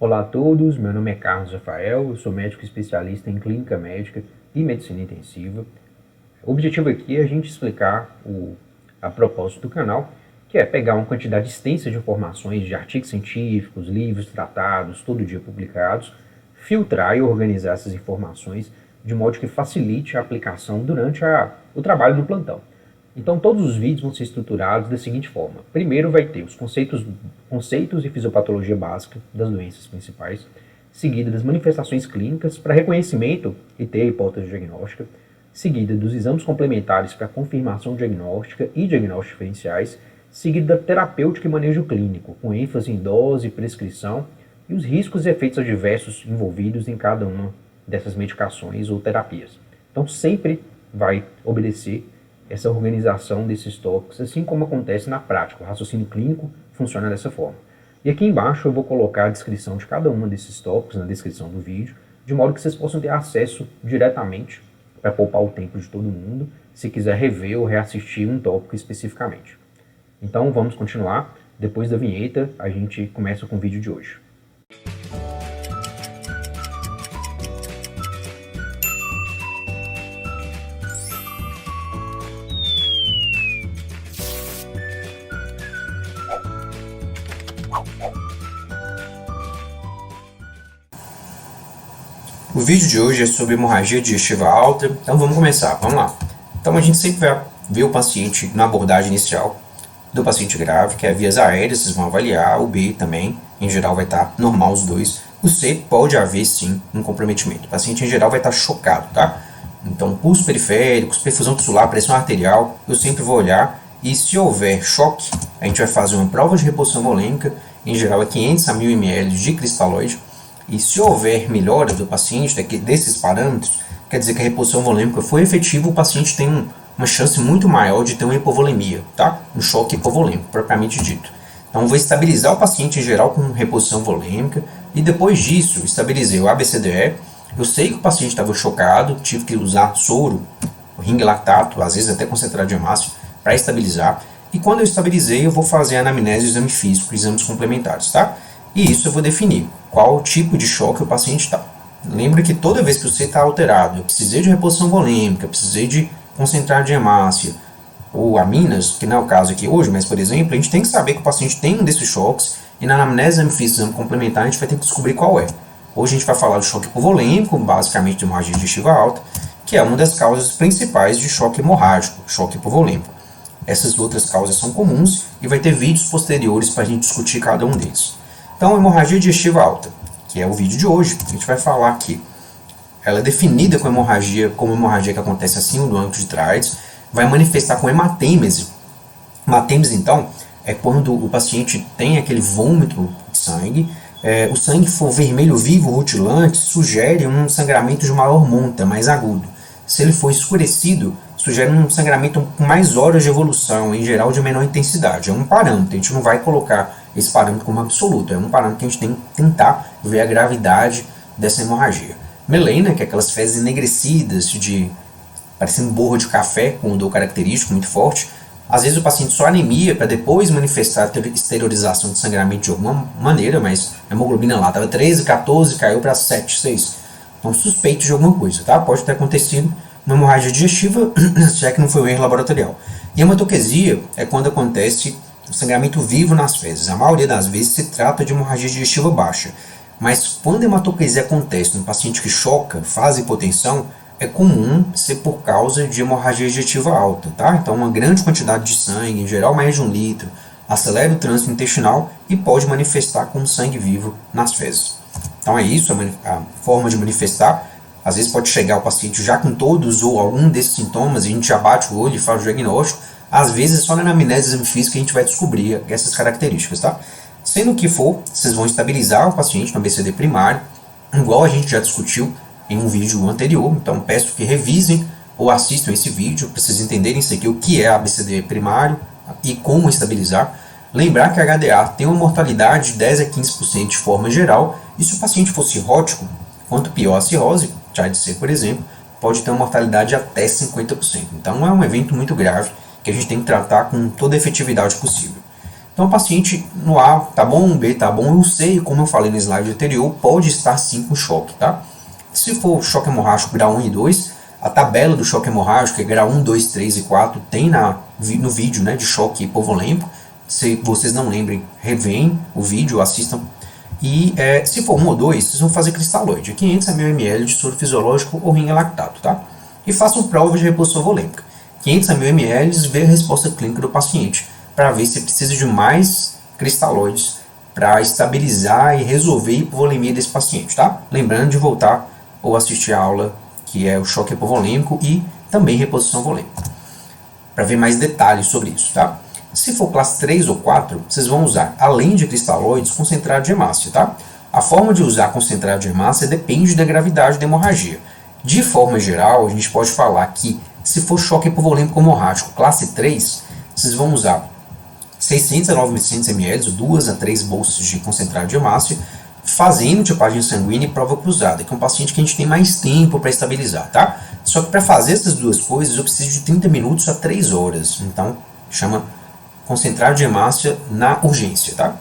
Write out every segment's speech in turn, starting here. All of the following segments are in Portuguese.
Olá a todos, meu nome é Carlos Rafael, eu sou médico especialista em clínica médica e medicina intensiva. O objetivo aqui é a gente explicar a propósito do canal, que é pegar uma quantidade extensa de informações de artigos científicos, livros, tratados, todo dia publicados, filtrar e organizar essas informações de modo que facilite a aplicação durante o trabalho no plantão. Então todos os vídeos vão ser estruturados da seguinte forma. Primeiro vai ter os conceitos e fisiopatologia básica das doenças principais, seguida das manifestações clínicas para reconhecimento e ter a hipótese diagnóstica, seguida dos exames complementares para confirmação diagnóstica e diagnósticos diferenciais, seguida da terapêutica e manejo clínico, com ênfase em dose, prescrição e os riscos e efeitos adversos envolvidos em cada uma dessas medicações ou terapias. Então sempre vai obedecer essa organização desses tópicos, assim como acontece na prática. O raciocínio clínico funciona dessa forma. E aqui embaixo eu vou colocar a descrição de cada um desses tópicos na descrição do vídeo, de modo que vocês possam ter acesso diretamente para poupar o tempo de todo mundo, se quiser rever ou reassistir um tópico especificamente. Então vamos continuar. Depois da vinheta, a gente começa com o vídeo de hoje. O vídeo de hoje é sobre hemorragia digestiva alta, então vamos começar, vamos lá. Então a gente sempre vai ver o paciente na abordagem inicial do paciente grave, que é vias aéreas, vocês vão avaliar, o B também, em geral vai estar normal os dois. O C pode haver sim um comprometimento, o paciente em geral vai estar chocado, tá? Então pulsos periféricos, perfusão tissular, pressão arterial, eu sempre vou olhar, e se houver choque, a gente vai fazer uma prova de reposição volêmica, em geral é 500 a 1000 ml de cristalóide. E se houver melhora do paciente, desses parâmetros, quer dizer que a reposição volêmica foi efetiva, o paciente tem uma chance muito maior de ter uma hipovolemia, tá? Um choque hipovolêmico, propriamente dito. Então, vou estabilizar o paciente em geral com reposição volêmica, e depois disso, estabilizei o ABCDE. Eu sei que o paciente estava chocado, tive que usar soro, ring lactato, às vezes até concentrado de hemácia, para estabilizar. E quando eu estabilizei, eu vou fazer a anamnese, o exame físico, exames complementares, tá? E isso eu vou definir qual tipo de choque o paciente está. Lembra que toda vez que você está alterado, eu precisei de reposição volêmica, eu precisei de concentrar de hemácia ou aminas, que não é o caso aqui hoje, mas por exemplo, a gente tem que saber que o paciente tem um desses choques e na anamnese, exame físico, exame complementar, a gente vai ter que descobrir qual é. Hoje a gente vai falar do choque hipovolêmico, basicamente de hemorragia digestiva alta, que é uma das causas principais de choque hemorrágico, choque hipovolêmico. Essas outras causas são comuns e vai ter vídeos posteriores para a gente discutir cada um deles. Então, hemorragia digestiva alta, que é o vídeo de hoje, a gente vai falar aqui. Ela é definida como hemorragia que acontece acima do âmbito de Treitz, vai manifestar com hematêmese. Hematêmese, então, é quando o paciente tem aquele vômito de sangue, o sangue for vermelho vivo, rutilante, sugere um sangramento de maior monta, mais agudo. Se ele for escurecido, sugere um sangramento com mais horas de evolução, em geral de menor intensidade. É um parâmetro, a gente não vai colocar esse parâmetro como absoluto, é um parâmetro que a gente tem que tentar ver a gravidade dessa hemorragia. Melena, que é aquelas fezes enegrecidas, parecendo borra de café, com odor característico muito forte. Às vezes o paciente só anemia para depois manifestar a exteriorização de sangramento de alguma maneira, mas a hemoglobina lá estava 13, 14, caiu para 7, 6. Então suspeito de alguma coisa, tá? Pode ter acontecido uma hemorragia digestiva, já que não foi um erro laboratorial. E a hematoquesia é quando acontece o sangramento vivo nas fezes. A maioria das vezes se trata de hemorragia digestiva baixa. Mas quando a hematoquesia acontece num paciente que choca, faz hipotensão, é comum ser por causa de hemorragia digestiva alta, tá? Então uma grande quantidade de sangue, em geral mais de 1 litro, acelera o trânsito intestinal e pode manifestar com sangue vivo nas fezes. Então é isso, a forma de manifestar. Às vezes pode chegar o paciente já com todos ou algum desses sintomas e a gente já bate o olho e faz o diagnóstico. Às vezes só na anamnese, exame físico, a gente vai descobrir essas características, tá? Sendo que for, vocês vão estabilizar o paciente no ABCD primário, igual a gente já discutiu em um vídeo anterior. Então peço que revisem ou assistam esse vídeo para vocês entenderem isso aqui, o que é ABCD primário e como estabilizar. Lembrar que a HDA tem uma mortalidade de 10 a 15% de forma geral, e se o paciente for cirrótico, quanto pior a cirrose, TIDC, por exemplo, pode ter uma mortalidade de até 50%. Então é um evento muito grave que a gente tem que tratar com toda a efetividade possível. Então o paciente no A tá bom, B tá bom, o C, como eu falei no slide anterior, pode estar sim com choque, tá? Se for choque hemorrágico grau 1 e 2, a tabela do choque hemorrágico, que é grau 1, 2, 3 e 4, tem no vídeo, né, de choque hipovolêmico. Se vocês não lembrem, revêem o vídeo, assistam. E se for 1 ou 2, vocês vão fazer cristalóide, 500 ml de soro fisiológico ou rinha lactato, tá? E façam prova de reposição volêmica. 500 ml, vê a resposta clínica do paciente, para ver se precisa de mais cristalóides para estabilizar e resolver a hipovolemia desse paciente, tá? Lembrando de voltar ou assistir a aula que é o choque hipovolêmico e também reposição volêmica, para ver mais detalhes sobre isso, tá? Se for classe 3 ou 4, vocês vão usar, além de cristalóides, concentrado de hemácia, tá? A forma de usar concentrado de hemácia depende da gravidade da hemorragia. De forma geral, a gente pode falar que, se for choque hipovolêmico hemorrágico classe 3, vocês vão usar 600 a 900 ml, 2 a 3 bolsas de concentrado de hemácia, fazendo tipagem sanguínea e prova cruzada, que é um paciente que a gente tem mais tempo para estabilizar, tá? Só que para fazer essas duas coisas eu preciso de 30 minutos a 3 horas, então chama concentrado de hemácia na urgência, tá?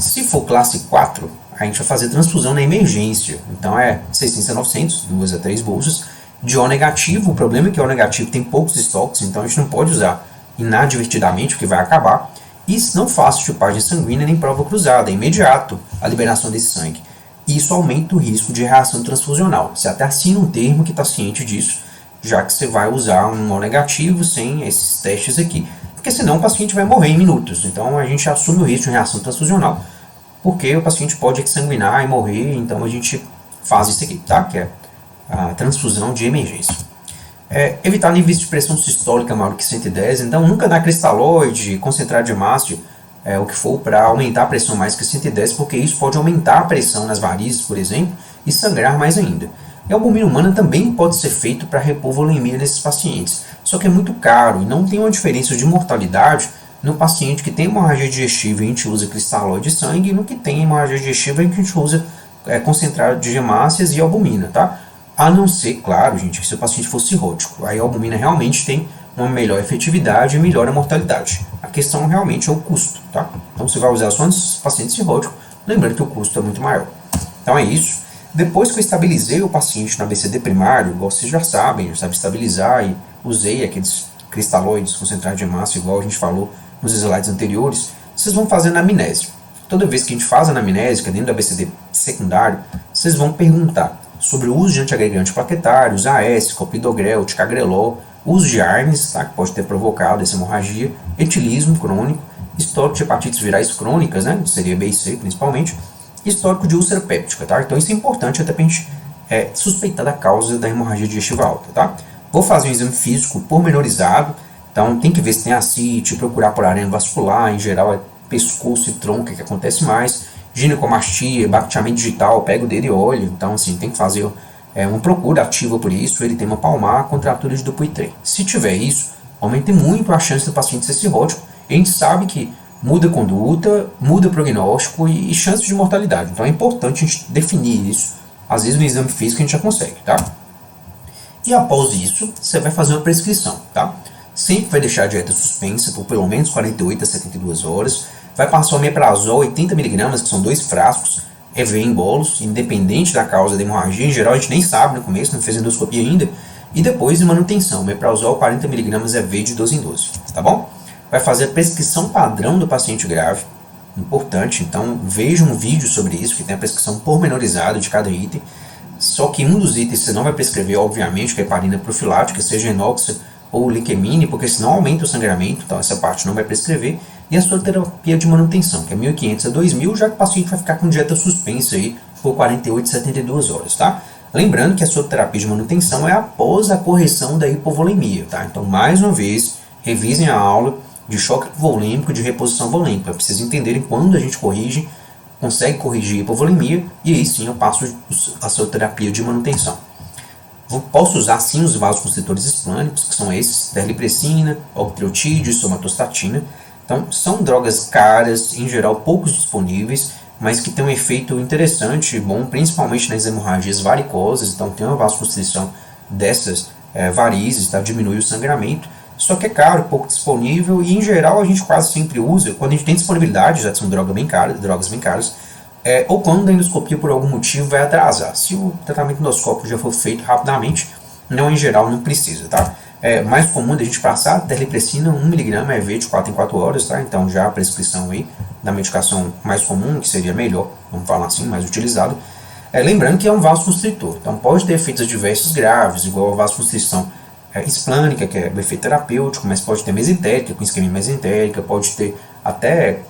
Se for classe 4, a gente vai fazer transfusão na emergência, então é 600 a 900, 2 a 3 bolsas, de O negativo. O problema é que O negativo tem poucos estoques, então a gente não pode usar inadvertidamente, porque vai acabar. E não faço tipagem sanguínea nem prova cruzada, é imediato a liberação desse sangue. Isso aumenta o risco de reação transfusional. Você até assina um termo que está ciente disso, já que você vai usar um O negativo sem esses testes aqui. Porque senão o paciente vai morrer em minutos. Então a gente assume o risco de reação transfusional, porque o paciente pode exsanguinar e morrer, então a gente faz isso aqui, tá? Que é a transfusão de emergência. Evitar níveis de pressão sistólica maior que 110, então nunca dar cristalóide, concentrado de hemácia, o que for, para aumentar a pressão mais que 110, porque isso pode aumentar a pressão nas varizes, por exemplo, e sangrar mais ainda. E a albumina humana também pode ser feito para repor volemia nesses pacientes, só que é muito caro e não tem uma diferença de mortalidade no paciente que tem hemorragia digestiva e a gente usa cristalóide de sangue, e no que tem hemorragia digestiva e a gente usa concentrado de hemácias e albumina, tá? A não ser, claro, gente, que se o paciente for cirrótico. Aí a albumina realmente tem uma melhor efetividade e melhora a mortalidade. A questão realmente é o custo, tá? Então você vai usar só nos pacientes cirróticos, lembrando que o custo é muito maior. Então é isso. Depois que eu estabilizei o paciente no ABCD primário, igual vocês já sabem, eu sabe estabilizar e usei aqueles cristalóides concentrados de hemácia, igual a gente falou nos slides anteriores, vocês vão fazer anamnese. Toda vez que a gente faz anamnese, que é dentro do ABCD secundário, vocês vão perguntar sobre o uso de antiagregantes plaquetários, AS, clopidogrel, ticagrelol, uso de ARNs, tá, que pode ter provocado essa hemorragia, etilismo crônico, histórico de hepatites virais crônicas, né, seria B e C principalmente, histórico de úlcera péptica, tá? Então isso é importante até para a gente suspeitar da causa da hemorragia digestiva alta, tá? Vou fazer um exame físico pormenorizado, então tem que ver se tem ascite, procurar por arame vascular, em geral é pescoço e tronco que acontece mais, ginecomastia, baqueamento digital, pega o dedo e olha, então assim, tem que fazer uma procura ativa por isso, eritema palmar, contratura de Dupuytren. Se tiver isso, aumente muito a chance do paciente ser cirrótico, e a gente sabe que muda a conduta, muda o prognóstico e chances de mortalidade, então é importante a gente definir isso, às vezes no exame físico a gente já consegue, tá? E após isso, você vai fazer uma prescrição, tá? Sempre vai deixar a dieta suspensa por pelo menos 48 a 72 horas, vai passar o omeprazol 80 mg, que são 2 frascos, EV em bolos, independente da causa da hemorragia, em geral a gente nem sabe no começo, não fez endoscopia ainda, e depois de manutenção, omeprazol 40 mg EV de 12 em 12, tá bom? Vai fazer a prescrição padrão do paciente grave, importante, então veja um vídeo sobre isso, que tem a prescrição pormenorizada de cada item, só que um dos itens você não vai prescrever, obviamente, que é heparina profilática, seja enoxa ou liquemine, porque senão aumenta o sangramento, então essa parte não vai prescrever, e a sua terapia de manutenção, que é 1.500 a 2.000, já que o paciente vai ficar com dieta suspensa aí por 48 a 72 horas, tá? Lembrando que a sua terapia de manutenção é após a correção da hipovolemia, tá? Então, mais uma vez, revisem a aula de choque hipovolêmico e de reposição volêmica, para vocês entenderem quando a gente consegue corrigir a hipovolemia, e aí sim eu passo a sua terapia de manutenção. Posso usar sim os vasoconstritores hispânicos, que são esses, terlipressina, octreotide, somatostatina. Então, são drogas caras, em geral poucos disponíveis, mas que têm um efeito interessante e bom, principalmente nas hemorragias varicosas. Então, tem uma vasoconstrição dessas varizes, tá? Diminui o sangramento. só que é caro, pouco disponível e em geral a gente quase sempre usa quando a gente tem disponibilidade, já que são drogas bem caras, ou quando a endoscopia por algum motivo vai atrasar. Se o tratamento endoscópico já for feito rapidamente, não, em geral não precisa, tá? É mais comum da gente passar terlipressina 1 mg EV de 4 em 4 horas, tá? Então já a prescrição aí da medicação mais comum, que seria melhor, vamos falar assim, mais utilizado. Lembrando que é um vasoconstritor, então pode ter efeitos adversos graves, igual a vasoconstrição esplânica, que é o efeito terapêutico, mas pode ter mesentérica, com isquemia mesentérica, pode ter até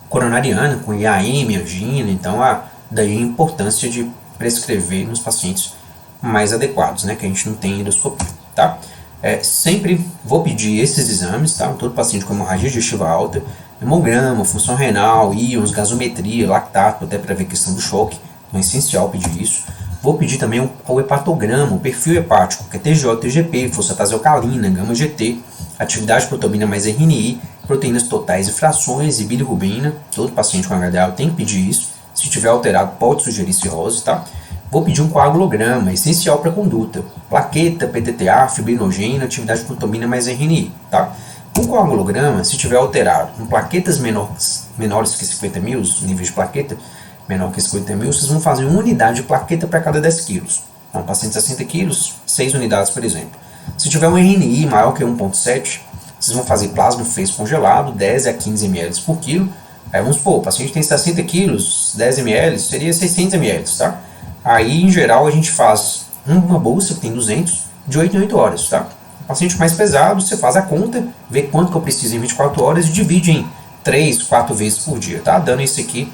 coronariana, com IAM, angina, então daí a importância de prescrever nos pacientes mais adequados, né, que a gente não tem endoscopia, tá? Sempre vou pedir esses exames, tá? Todo paciente com hemorragia digestiva alta, hemograma, função renal, íons, gasometria, lactato, até para ver a questão do choque, então é essencial pedir isso. Vou pedir também o hepatograma, o perfil hepático, que é TJ, TGP, fosfatase alcalina, gama-GT, atividade proteína mais RNI, proteínas totais e frações e bilirrubina. Todo paciente com HDA tem que pedir isso. Se tiver alterado, pode sugerir cirrose, tá? Vou pedir um coagulograma, essencial para conduta. Plaqueta, PTTA, fibrinogênio, atividade proteína mais RNI, tá? O coagulograma, se tiver alterado com plaquetas menores que 50 mil, níveis de plaqueta menor que 50 mil, vocês vão fazer uma unidade de plaqueta para cada 10 quilos. Então, paciente de 60 quilos, 6 unidades, por exemplo. Se tiver um RNI maior que 1,7, vocês vão fazer plasma fez congelado, 10 a 15 ml por quilo. Aí vamos supor, o paciente tem 60 quilos, 10 ml seria 600 ml, tá? Aí, em geral, a gente faz uma bolsa que tem 200, de 8 em 8 horas, tá? O paciente mais pesado, você faz a conta, vê quanto que eu preciso em 24 horas e divide em 3, 4 vezes por dia, tá? Dando isso aqui,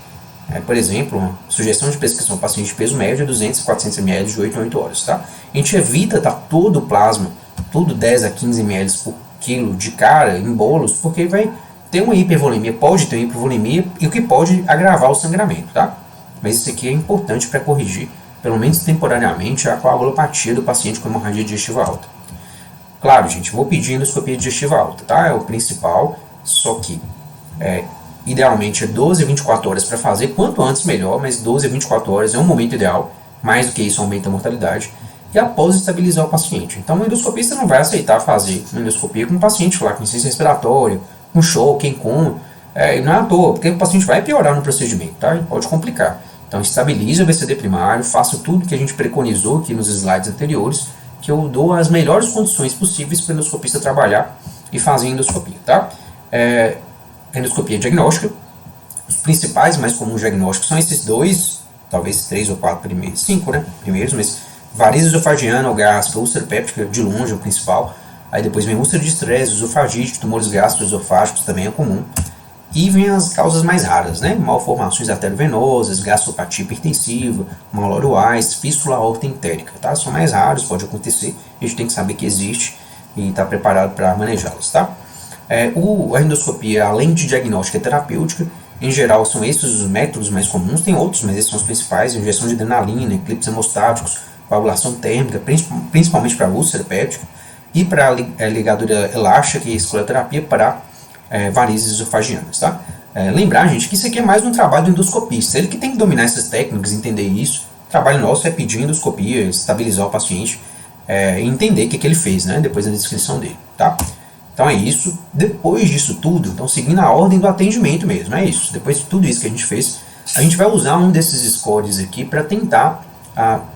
por exemplo, uma sugestão de prescrição para paciente de peso médio é 200 a 400 ml de 8 em 8 horas, tá? A gente evita todo o plasma, tudo 10 a 15 ml por quilo de cara, em bolos, porque vai ter uma hipervolemia, pode ter uma hipervolemia e o que pode agravar o sangramento, tá? Mas isso aqui é importante para corrigir, pelo menos temporariamente, a coagulopatia do paciente com hemorragia digestiva alta. Claro, gente, vou pedir endoscopia digestiva alta, tá? É o principal, só que idealmente é 12 a 24 horas para fazer, quanto antes melhor, mas 12 a 24 horas é um momento ideal, mais do que isso aumenta a mortalidade, e após estabilizar o paciente. Então o endoscopista não vai aceitar fazer uma endoscopia com um paciente lá com insuficiência respiratória, com choque, em coma, não é à toa, porque o paciente vai piorar no procedimento, tá? E pode complicar. Então estabilize o BCD primário, faça tudo que a gente preconizou aqui nos slides anteriores, que eu dou as melhores condições possíveis para o endoscopista trabalhar e fazer endoscopia, tá? Endoscopia diagnóstica, os principais, mais comuns diagnósticos são esses dois, talvez 3 ou 4 primeiros, 5, né, primeiros, mas varize esofagiana ou gástrica, úlcera péptica, de longe é o principal, aí depois vem úlcera de estresse, esofagite, tumores gastroesofágicos também é comum, e vem as causas mais raras, né, malformações arteriovenosas, gastropatia hipertensiva, malório-Weiss, fístula aorta-entérica, tá, são mais raros, pode acontecer, a gente tem que saber que existe e estar preparado para manejá-los, tá. A endoscopia, além de diagnóstica e terapêutica, em geral são esses os métodos mais comuns, tem outros, mas esses são os principais: injeção de adrenalina, eclipses hemostáticos, coagulação térmica, principalmente para úlcera péptica, e para ligadura elástica e escleroterapia para varizes esofagianas, tá? Lembrar, gente, que isso aqui é mais um trabalho do endoscopista, ele que tem que dominar essas técnicas, entender isso. O trabalho nosso é pedir endoscopia, estabilizar o paciente e entender o que ele fez, né, depois da descrição dele, tá? Então é isso. Depois disso tudo, então seguindo a ordem do atendimento mesmo, é isso. Depois de tudo isso que a gente fez, a gente vai usar um desses scores aqui para tentar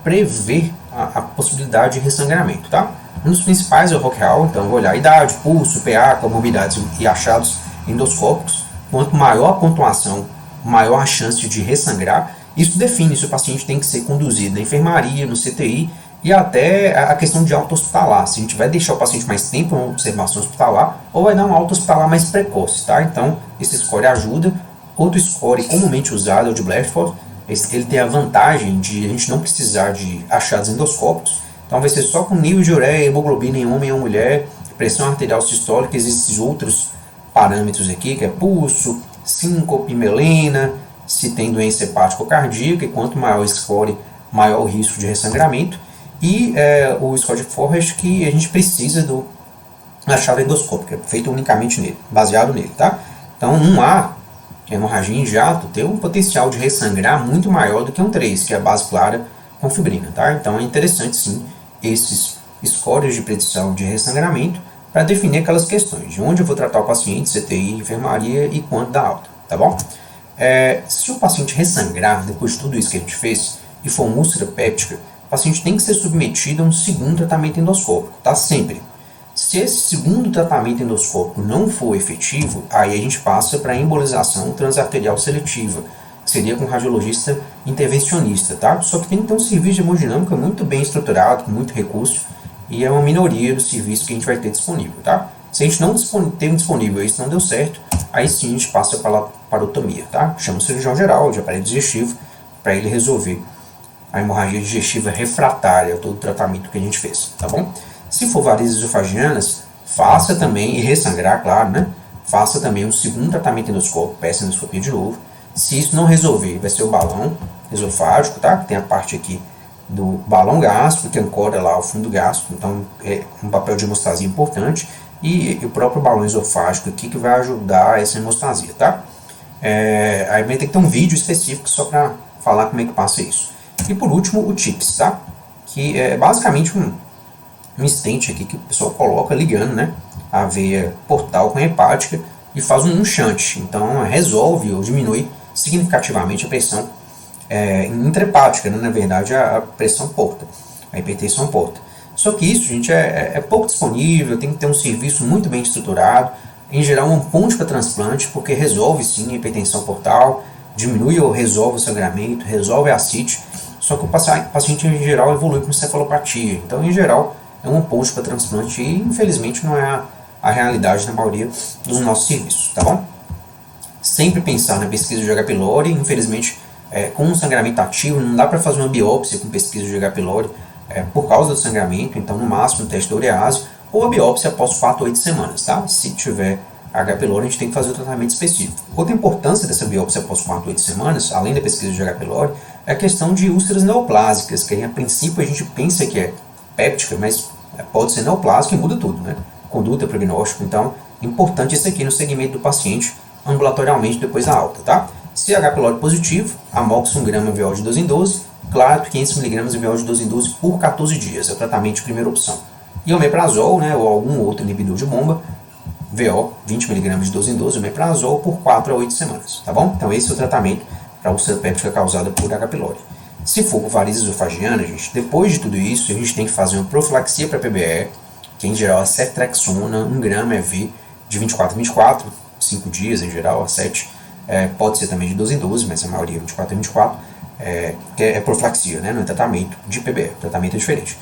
prever a possibilidade de ressangramento, tá? Um dos principais é o Rockall, então eu vou olhar a idade, pulso, PA, comorbidades e achados endoscópicos. Quanto maior a pontuação, maior a chance de ressangrar. Isso define se o paciente tem que ser conduzido na enfermaria, no CTI, e até a questão de alta hospitalar, se a gente vai deixar o paciente mais tempo em observação hospitalar ou vai dar uma alta hospitalar mais precoce, tá? Então, esse score ajuda. Outro score comumente usado é o de Blatchford, ele tem a vantagem de a gente não precisar de achados endoscópicos, então vai ser só com nível de ureia, hemoglobina em homem ou mulher, pressão arterial sistólica, existem outros parâmetros aqui, que é pulso, síncope, melena, se tem doença hepática ou cardíaca, e quanto maior o score, maior o risco de ressangramento. E o score de Forrest, que a gente precisa do achado endoscópico, é feito unicamente nele, baseado nele, tá? Então, 1A, que é hemorragia em jato, tem um potencial de ressangrar muito maior do que um 3, que é a base clara com fibrina, tá? Então, é interessante, sim, esses scores de predição de ressangramento, para definir aquelas questões de onde eu vou tratar o paciente, CTI, enfermaria e quando da alta, tá bom? Se o paciente ressangrar depois de tudo isso que a gente fez e for uma úlcera péptica, o paciente tem que ser submetido a um segundo tratamento endoscópico, tá? Sempre. Se esse segundo tratamento endoscópico não for efetivo, aí a gente passa para a embolização transarterial seletiva, que seria com um radiologista intervencionista, tá? Só que tem que ter um serviço de hemodinâmica muito bem estruturado, com muito recurso, e é uma minoria do serviço que a gente vai ter disponível, tá? Se a gente não ter disponível e isso não deu certo, aí sim a gente passa para a parotomia, tá? Chama o cirurgião geral de aparelho digestivo para ele resolver a hemorragia digestiva refratária a todo o tratamento que a gente fez, tá bom? Se for varizes esofagianas, faça também, e ressangrar, claro, né? Faça também um segundo tratamento endoscópico, peça endoscopia de novo. Se isso não resolver, vai ser o balão esofágico, tá? Que tem a parte aqui do balão gástrico, que ancora lá o fundo gástrico, então é um papel de hemostasia importante, e o próprio balão esofágico aqui que vai ajudar essa hemostasia, tá? Aí vai ter que ter um vídeo específico só para falar como é que passa isso. E por último, o TIPS, tá? Que é basicamente um stent aqui que o pessoal coloca ligando, né, a veia portal com a hepática e faz um shunt. Então resolve ou diminui significativamente a pressão intrahepática, né, na verdade a pressão porta, a hipertensão porta. Só que isso, gente, é pouco disponível, tem que ter um serviço muito bem estruturado, em geral uma ponte para transplante, porque resolve sim a hipertensão portal, diminui ou resolve o sangramento, resolve a ascite, só que o paciente em geral evolui com cefalopatia. Então, em geral, é uma ponte para transplante e, infelizmente, não é a realidade na maioria dos nossos serviços, tá bom? Sempre pensar na pesquisa de H. pylori, infelizmente, com um sangramento ativo, não dá para fazer uma biópsia com pesquisa de H. pylori por causa do sangramento, então, no máximo, um teste de urease, ou a biópsia após 4 a 8 semanas, tá? Se tiver H. pylori, a gente tem que fazer o tratamento específico. Outra importância dessa biópsia após 4 a 8 semanas, além da pesquisa de H. pylori, é a questão de úlceras neoplásicas, que a princípio a gente pensa que é péptica, mas pode ser neoplásica e muda tudo, né? Conduta, prognóstico, então, importante isso aqui no segmento do paciente ambulatorialmente depois da alta, tá? Se H. pylori positivo, amox 1 grama VO de 12 em 12, claro, 500 mg VO de 12 em 12 por 14 dias, é o tratamento de primeira opção. E omeprazol, né, ou algum outro inibidor de bomba, VO, 20 mg de 12 em 12, omeprazol por 4 a 8 semanas, tá bom? Então esse é o tratamento para úlcera péptica causada por H. pylori. Se for por varizes esofagianas, gente, depois de tudo isso, a gente tem que fazer uma profilaxia para PBE, que em geral é ceftrexona, 1 grama EV de 24 a 24, 5 dias em geral, a 7, pode ser também de 12 em 12, mas a maioria é 24 a 24, que é profilaxia, né, não é tratamento de PBE, tratamento é diferente.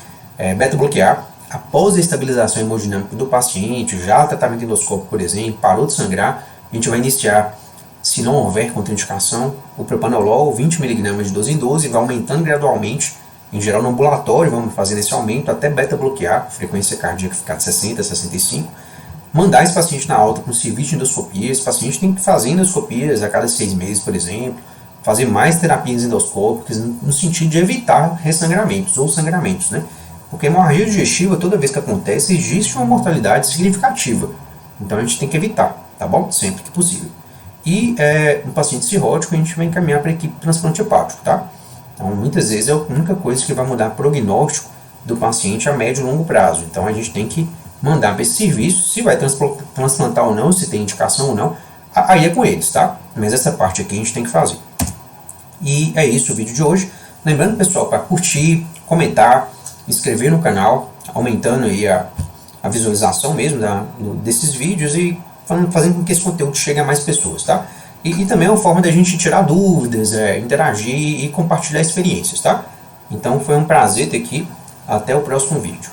Beta-bloquear, após a estabilização hemodinâmica do paciente, já tratamento endoscópico, por exemplo, parou de sangrar, a gente vai iniciar, se não houver contraindicação, o propanolol, 20 mg de 12 em 12, vai aumentando gradualmente, em geral no ambulatório, vamos fazendo esse aumento até beta-bloquear, frequência cardíaca ficar de 60 a 65, mandar esse paciente na alta com serviço de endoscopia, esse paciente tem que fazer endoscopias a cada 6 meses, por exemplo, fazer mais terapias endoscópicas, no sentido de evitar ressangramentos ou sangramentos, né? Porque a hemorragia digestiva, toda vez que acontece, existe uma mortalidade significativa. Então a gente tem que evitar, tá bom? Sempre que possível. E um paciente cirrótico a gente vai encaminhar para a equipe de transplante hepático, tá? Então muitas vezes é a única coisa que vai mudar o prognóstico do paciente a médio e longo prazo. Então a gente tem que mandar para esse serviço, se vai transplantar ou não, se tem indicação ou não, aí é com eles, tá? Mas essa parte aqui a gente tem que fazer. E é isso o vídeo de hoje. Lembrando, pessoal, para curtir, comentar, inscrever no canal, aumentando aí a visualização mesmo desses vídeos e fazendo com que esse conteúdo chegue a mais pessoas, tá? E também é uma forma da gente tirar dúvidas, interagir e compartilhar experiências, tá? Então foi um prazer ter aqui. Até o próximo vídeo.